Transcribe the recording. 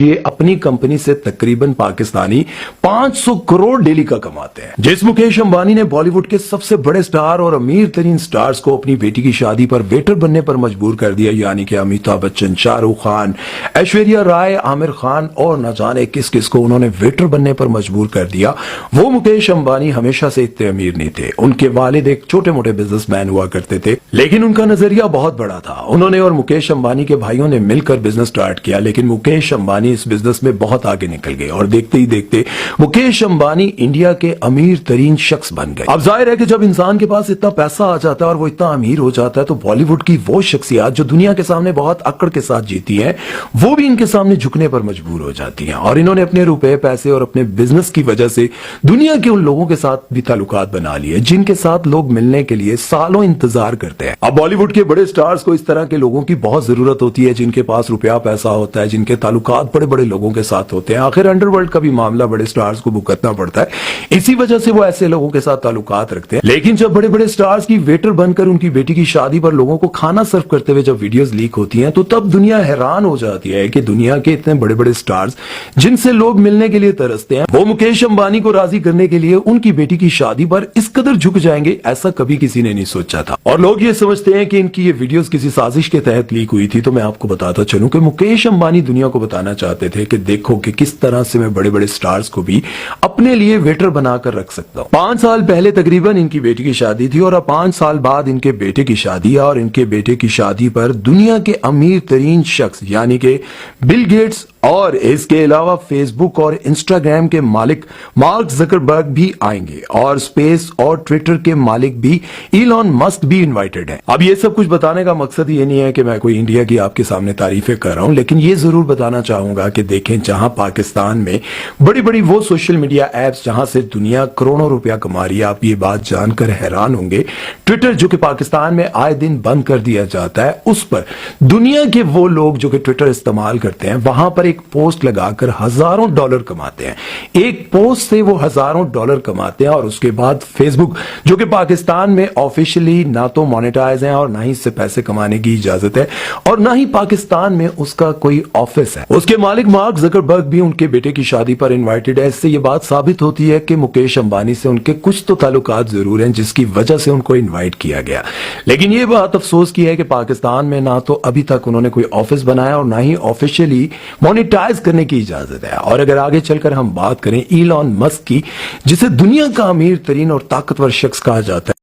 ये अपनी कंपनी से तकरीबन पाकिस्तानी 500 करोड़ डेली का कमाते हैं। जिस मुकेश अंबानी ने बॉलीवुड के सबसे बड़े स्टार और अमीर तरीन स्टार्स को अपनी बेटी की शादी पर वेटर बनने पर मजबूर कर दिया, यानी कि अमिताभ बच्चन, शाहरुख खान, ऐश्वर्या राय, आमिर खान और न जाने किस किस को उन्होंने वेटर बनने पर मजबूर कर दिया। वो मुकेश अंबानी हमेशा से इतने अमीर नहीं थे। उनके वालिद एक छोटे मोटे बिजनेसमैन हुआ करते थे, लेकिन उनका नजरिया बहुत बड़ा था। उन्होंने और मुकेश अंबानी के भाइयों ने मिलकर बिजनेस स्टार्ट किया, लेकिन मुकेश अंबानी इस बिजनेस में बहुत आगे निकल गए और देखते ही देखते मुकेश अंबानी इंडिया के अमीर तरीन शख्स बन गए। अब जाहिर है कि जब इंसान के पास इतना पैसा आ जाता है और वो इतना अमीर हो जाता है, तो बॉलीवुड की वो शख्सियत जो दुनिया के सामने बहुत अकड़ के साथ जीती है, वो भी इनके सामने झुकने पर मजबूर हो जाती हैं। और इन्होंने अपने रुपए, पैसे और अपने बिजनेस की वजह से दुनिया के उन लोगों के साथ भी ताल्लुकात बना लिए जिनके साथ लोग मिलने के लिए सालों इंतजार करते हैं। अब बॉलीवुड के बड़े स्टार्स को इस तरह के लोगों की बहुत जरूरत होती है, जिनके पास रुपया पैसा होता है, जिनके ताल्लुकात बड़े बड़े लोगों के साथ होते हैं। आखिर अंडरवर्ल्ड का भी मामला बड़े स्टार्स को भुगतना पड़ता है, इसी वजह से वो ऐसे लोगों के साथ ताल्लुकात रखते हैं। लेकिन जब बड़े बड़े स्टार्स की वेटर बनकर उनकी बेटी की शादी पर लोगों को खाना सर्व करते हुए जब वीडियोस लीक होती हैं, तो तब दुनिया हैरान हो जाती है कि दुनिया के इतने बड़े बड़े स्टार्स जिनसे लोग मिलने के लिए तरसते हैं, वो मुकेश अंबानी को राजी करने के लिए उनकी बेटी की शादी पर इस कदर झुक जाएंगे, ऐसा कभी किसी ने नहीं सोचा था। और लोग ये समझते हैं कि इनकी ये वीडियोस किसी साजिश के तहत लीक हुई थी। तो मैं आपको बताता चलूं कि मुकेश अंबानी दुनिया को बताना चाहते थे कि देखो कि किस तरह से मैं बड़े बड़े स्टार्स को भी अपने लिए वेटर बनाकर रख सकता हूं। 5 साल पहले तकरीबन इनकी बेटी की शादी थी और अब 5 साल बाद इनके बेटे की शादी है। और इनके बेटे की शादी पर दुनिया के अमीर तरीन शख्स यानी कि बिल गेट्स और इसके अलावा फेसबुक और इंस्टाग्राम के मालिक मार्क जकरबर्ग भी आएंगे और स्पेस और ट्विटर के मालिक भी इलॉन मस्क भी इनवाइटेड हैं। अब ये सब कुछ बताने का मकसद ये नहीं है कि मैं कोई इंडिया की आपके सामने तारीफें कर रहा हूं, लेकिन ये जरूर बताना चाहूंगा कि देखें, जहां पाकिस्तान में बड़ी बड़ी वो सोशल मीडिया एप्स जहां से दुनिया करोड़ों रुपया कमा रही है, आप ये बात जानकर हैरान होंगे, ट्विटर जो कि पाकिस्तान में आए दिन बंद कर दिया जाता है, उस पर दुनिया के वो लोग जो कि ट्विटर इस्तेमाल करते हैं, वहां पर एक पोस्ट लगाकर हजारों डॉलर कमाते हैं। एक पोस्ट से वो हजारों डॉलर कमाते हैं और उसके बाद फेसबुक जो कि पाकिस्तान में ऑफिशियली ना तो मोनेटाइज है और ना ही इससे पैसे कमाने की इजाजत है और ना ही पाकिस्तान में उसका कोई ऑफिस है, उसके मालिक मार्क जकरबर्ग भी उनके बेटे की शादी पर इनवाइटेड है। इससे ये बात साबित होती है कि मुकेश अंबानी से उनके कुछ तो ताल्लुकात जरूर हैं, जिसकी वजह से उनको इनवाइट किया गया। लेकिन ये बात अफसोस की है कि पाकिस्तान में ना तो अभी तक उन्होंने कोई ऑफिस बनाया और ना ही ऑफिशियली मोनेटाइज करने की इजाजत है। और अगर आगे चलकर हम बात करें इलॉन मस्क की, जिसे दुनिया का अमीर तरीन और ताकतवर शख्स कहा जाता है,